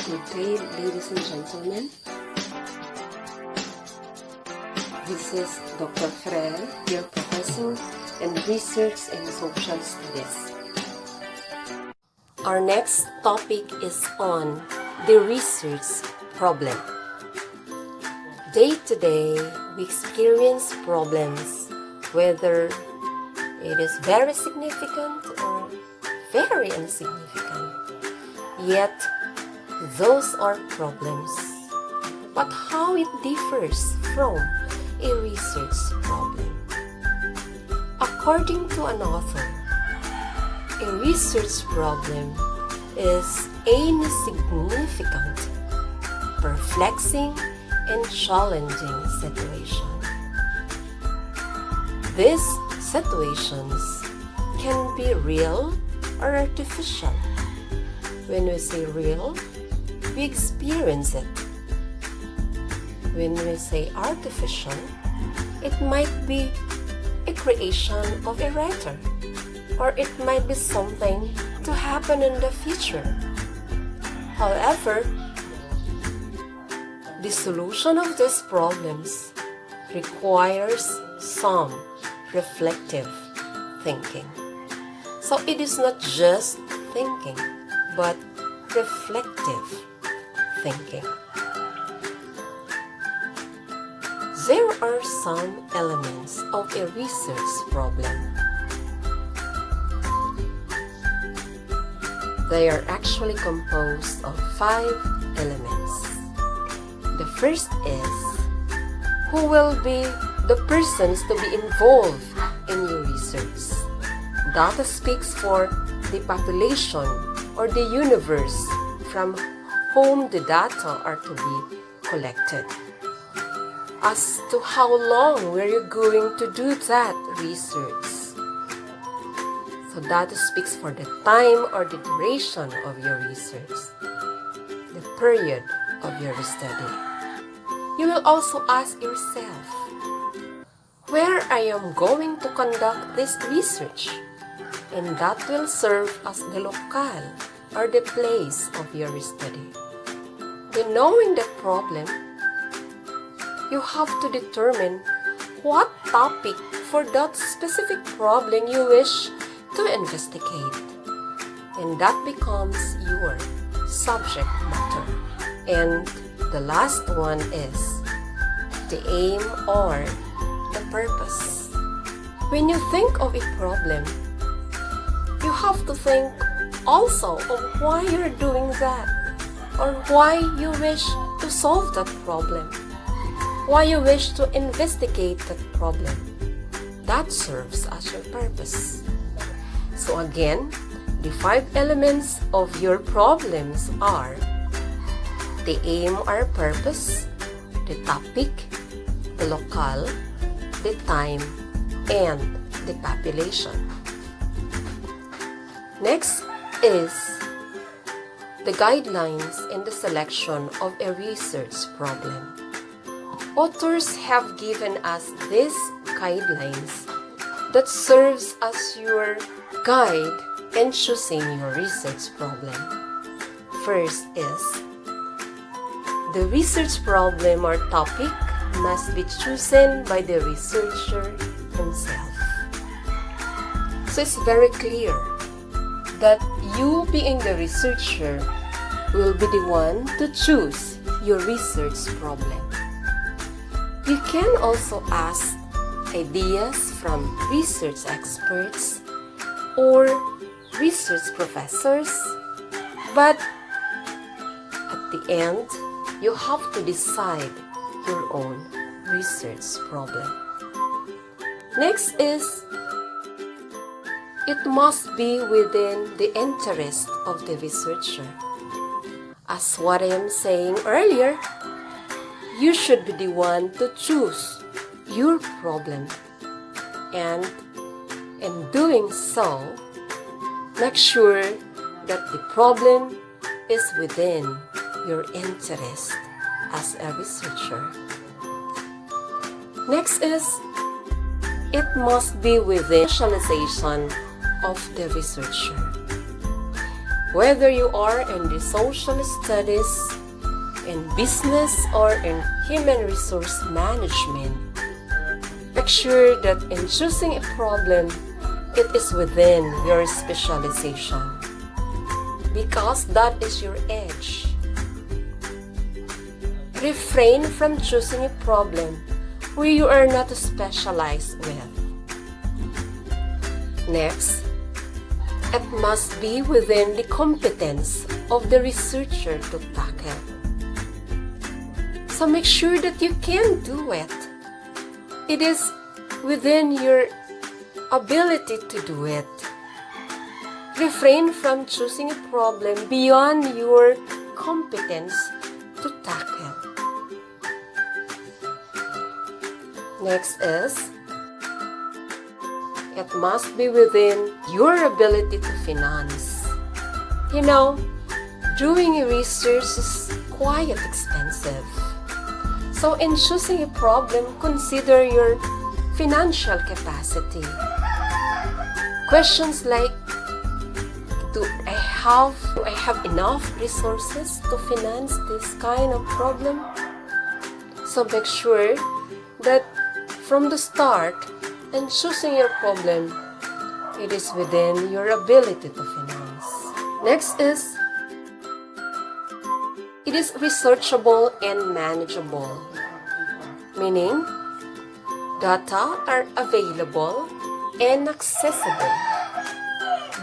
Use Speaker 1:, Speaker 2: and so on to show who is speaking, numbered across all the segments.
Speaker 1: Good day, ladies and gentlemen. This is Dr. Frel, your professor in research and social studies. Our next topic is on the research problem. Day to day, we experience problems, whether it is very significant or very insignificant. Yet, those are problems. But how it differs from a research problem? According to an author, a research problem is any significant, perplexing, and challenging situation. These situations can be real or artificial. When we say real, we experience it. When we say artificial, it might be a creation of a writer, or it might be something to happen in the future. However, the solution of these problems requires some reflective thinking. So it is not just thinking, but reflective thinking. There are some elements of a research problem. They are actually composed of 5 elements. The first is, who will be the persons to be involved in your research? Data speaks for the population or the universe from whom the data are to be collected. As to how long were you going to do that research? So data speaks for the time or the duration of your research, the period of your study. You will also ask yourself, where I am going to conduct this research? And that will serve as the locale or the place of your study. Then knowing the problem, you have to determine what topic for that specific problem you wish to investigate. And that becomes your subject matter. And the last one is the aim or the purpose. When you think of a problem, you have to think also of why you're doing that, or why you wish to solve that problem, why you wish to investigate that problem. That serves as your purpose. So again, the 5 elements of your problems are the aim or purpose, the topic, the locale, the time, and the population. Next is the guidelines in the selection of a research problem. Authors have given us these guidelines that serves as your guide in choosing your research problem. First is, the research problem or topic must be chosen by the researcher himself. So it's very clear that you, being the researcher, will be the one to choose your research problem. You can also ask ideas from research experts or research professors, but at the end, you have to decide your own research problem. Next is, it must be within the interest of the researcher. As what I am saying earlier, you should be the one to choose your problem. And in doing so, make sure that the problem is within your interest as a researcher. Next is, it must be within specialization of the researcher. Whether you are in the social studies, in business, or in human resource management, make sure that in choosing a problem, it is within your specialization, because that is your edge. Refrain from choosing a problem where you are not specialized with. Next, it must be within the competence of the researcher to tackle. So make sure that you can do it. It is within your ability to do it. Refrain from choosing a problem beyond your competence to tackle. Next is, it must be within your ability to finance. You know, doing research is quite expensive. So in choosing a problem, consider your financial capacity. Questions like, do I have enough resources to finance this kind of problem? So make sure that from the start, in choosing your problem, it is within your ability to finance. Next is, it is researchable and manageable, meaning data are available and accessible.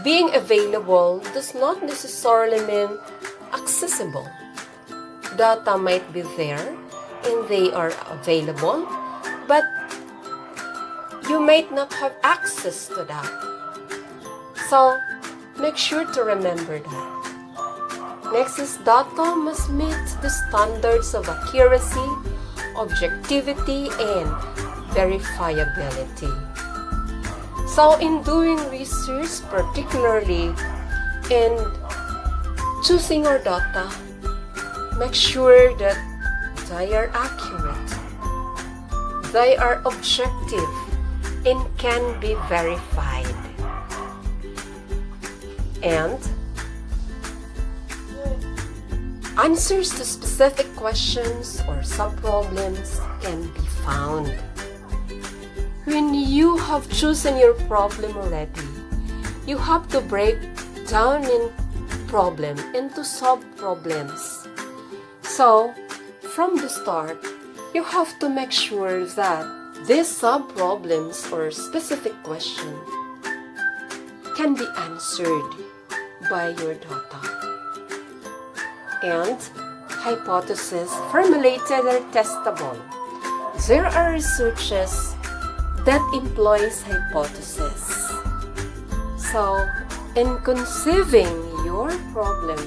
Speaker 1: Being available does not necessarily mean accessible. Data might be there and they are available, but you might not have access to that. So, make sure to remember that. Next is, data must meet the standards of accuracy, objectivity, and verifiability. So, in doing research, particularly in choosing our data, make sure that they are accurate, they are objective, and can be verified. And answers to specific questions or sub-problems can be found. When you have chosen your problem already, you have to break down in problem into sub-problems. So, from the start, you have to make sure that these sub-problems or specific questions can be answered by your data. And hypotheses formulated are testable. There are researches that employs hypotheses. So, in conceiving your problem,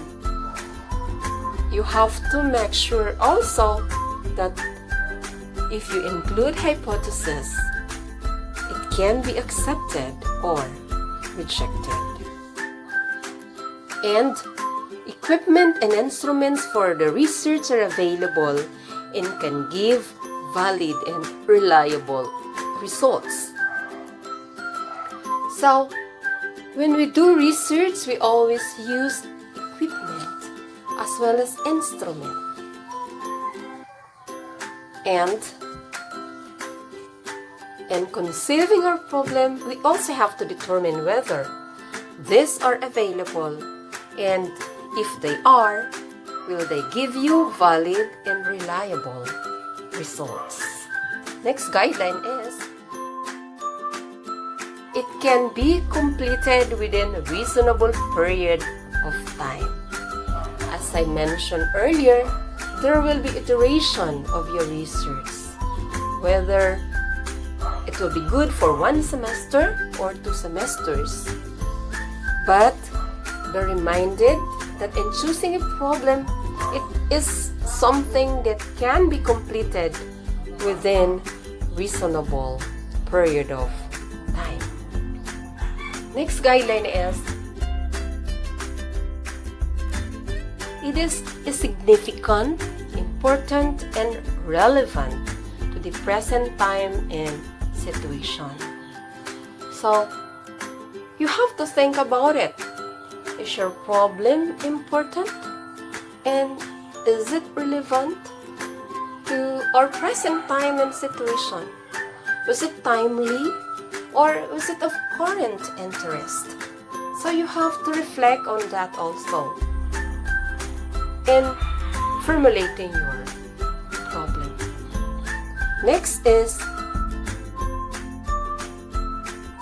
Speaker 1: you have to make sure also that if you include hypothesis, it can be accepted or rejected. And equipment and instruments for the research are available and can give valid and reliable results. So, when we do research, we always use equipment as well as instrument. And in conceiving our problem, we also have to determine whether these are available, and if they are, will they give you valid and reliable results. Next guideline is, it can be completed within a reasonable period of time. As I mentioned earlier, there will be iteration of your research, whether it will be good for 1 semester or 2 semesters. But be reminded that in choosing a problem, it is something that can be completed within reasonable period of time. Next guideline is, it is significant, important, and relevant to the present time and situation. So, you have to think about it. Is your problem important? And is it relevant to our present time and situation? Was it timely or was it of current interest? So you have to reflect on that also in formulating your problem. Next is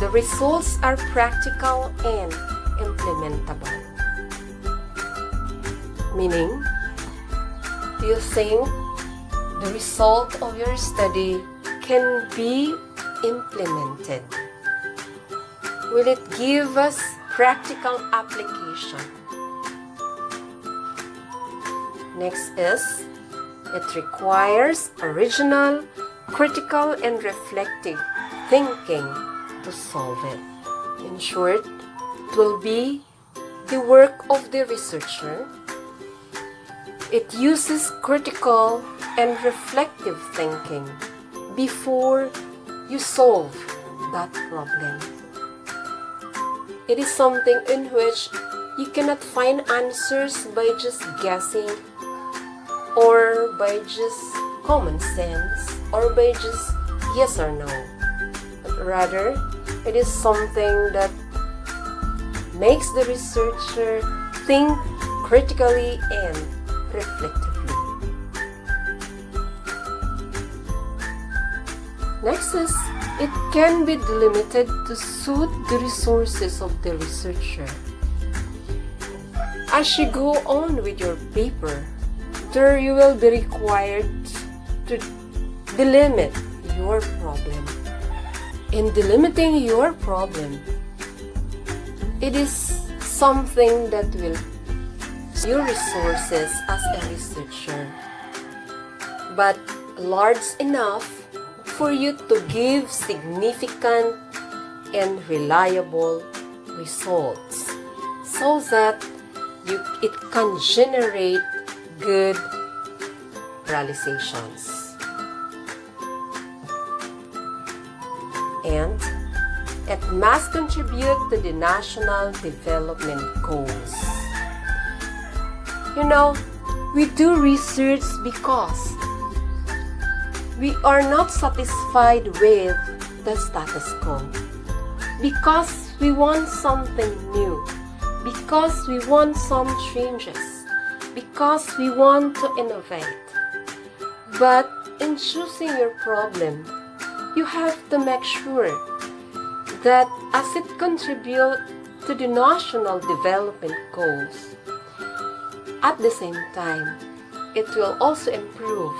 Speaker 1: the results are practical and implementable. Meaning, do you think the result of your study can be implemented? Will it give us practical application? Next is, it requires original, critical, and reflective thinking to solve it. In short, it will be the work of the researcher. It uses critical and reflective thinking before you solve that problem. It is something in which you cannot find answers by just guessing or by just common sense or by just yes or no. But rather, it is something that makes the researcher think critically and reflectively. Next is, it can be delimited to suit the resources of the researcher. As you go on with your paper, there you will be required to delimit your problem. In delimiting your problem, it is something that will use your resources as a researcher, but large enough for you to give significant and reliable results so that it can generate good realizations. And it must contribute to the national development goals. You know, we do research because we are not satisfied with the status quo, because we want something new, because we want some changes, because we want to innovate. But in choosing your problem, you have to make sure that as it contributes to the national development goals, at the same time, it will also improve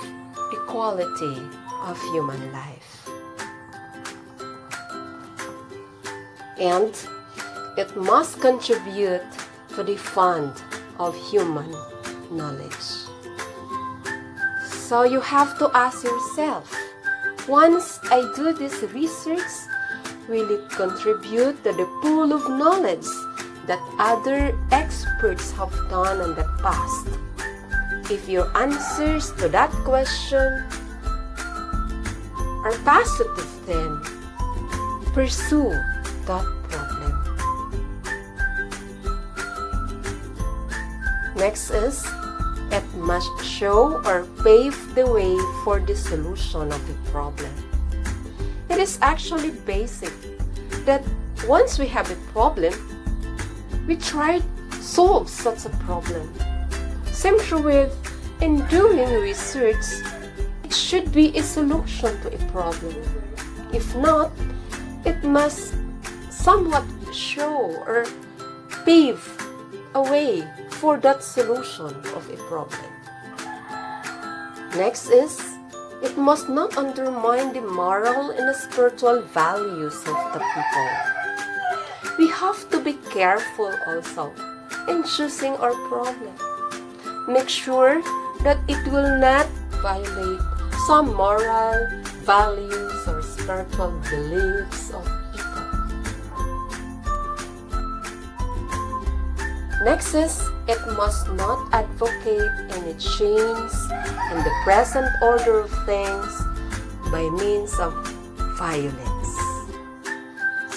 Speaker 1: the quality of human life. And it must contribute to the fund of human knowledge. So you have to ask yourself, once I do this research, will it contribute to the pool of knowledge that other experts have done in the past? If your answers to that question are positive, then pursue that problem. Next is, it must show or pave the way for the solution of the problem. It is actually basic that once we have a problem, we try to solve such a problem. Same true with in doing research, it should be a solution to a problem. If not, it must somewhat show or pave a way for that solution of a problem. Next is, it must not undermine the moral and the spiritual values of the people. We have to be careful also in choosing our problem. Make sure that it will not violate some moral values or spiritual beliefs of people. Next is, it must not advocate any change in the present order of things by means of violence.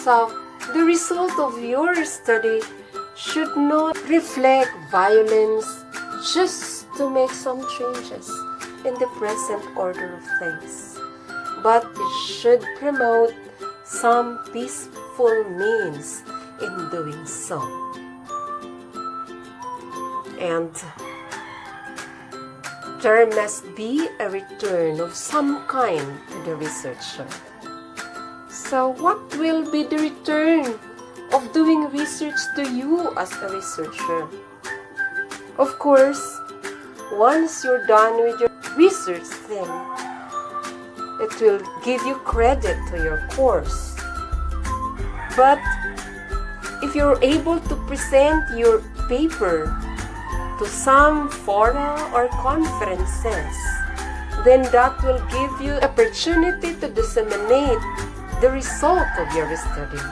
Speaker 1: So, the result of your study should not reflect violence just to make some changes in the present order of things, but it should promote some peaceful means in doing so. And there must be a return of some kind to the researcher. So what will be the return of doing research to you as a researcher? Of course, once you're done with your research thing, it will give you credit to your course. But if you're able to present your paper to some fora or conferences, then that will give you opportunity to disseminate the result of your study.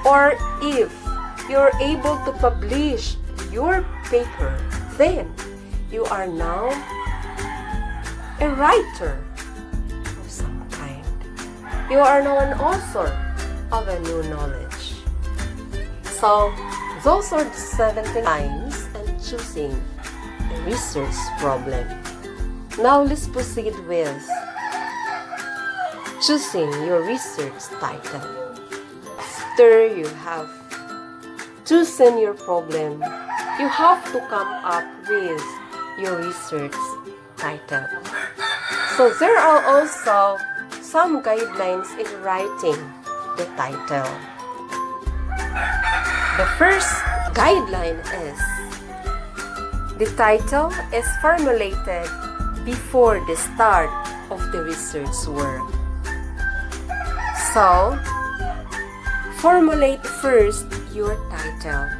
Speaker 1: Or if you're able to publish your paper, then you are now a writer of some kind. You are now an author of a new knowledge. So, those are the 17 times and choosing a research problem. Now, let's proceed with choosing your research title. After you have chosen your problem, you have to come up with your research title. So there are also some guidelines in writing the title. The first guideline is the title is formulated before the start of the research work. So, formulate first your title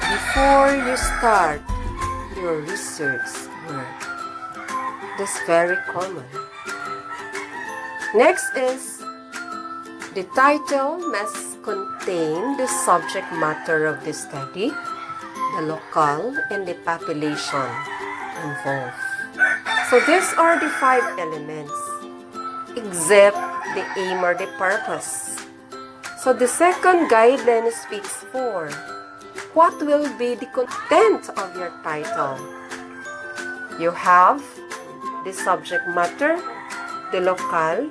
Speaker 1: before you start your research work. That's very common. Next is the title must contain the subject matter of the study, the locale, and the population involved. So these are the 5 elements, except the aim or the purpose. So the second guideline speaks for what will be the content of your title. You have the subject matter, the locale,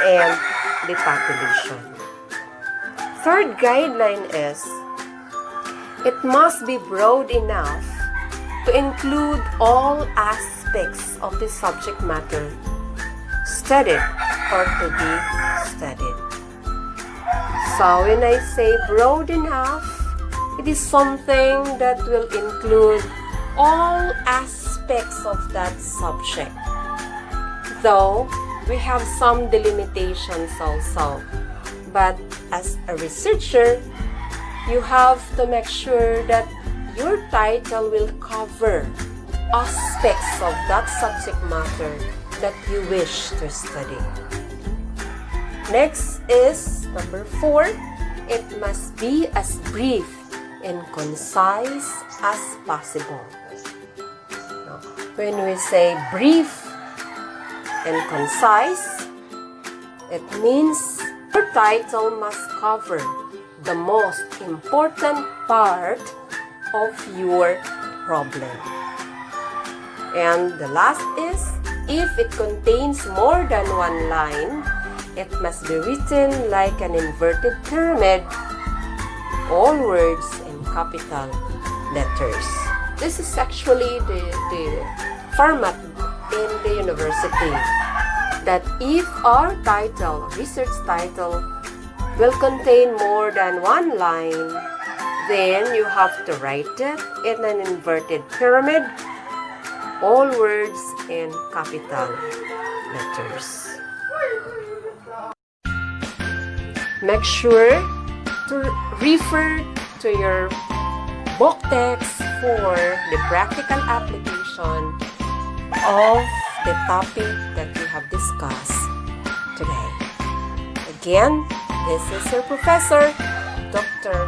Speaker 1: and the population. Third guideline is it must be broad enough to include all aspects of the subject matter studied or to be studied. So when I say broad enough, it is something that will include all aspects of that subject. Though we have some delimitations also. But as a researcher, you have to make sure that your title will cover aspects of that subject matter that you wish to study. Next is number 4. It must be as brief and concise as possible. Now, when we say brief and concise, it means your title must cover the most important part of your problem. And the last is, if it contains more than one line, it must be written like an inverted pyramid, all words in capital letters. This is actually the format in the university, that if our title, research title, will contain more than one line, then you have to write it in an inverted pyramid, all words in capital letters. Make sure to refer to your book text for the practical application of the topic that we have discussed today. Again, this is your professor, Dr.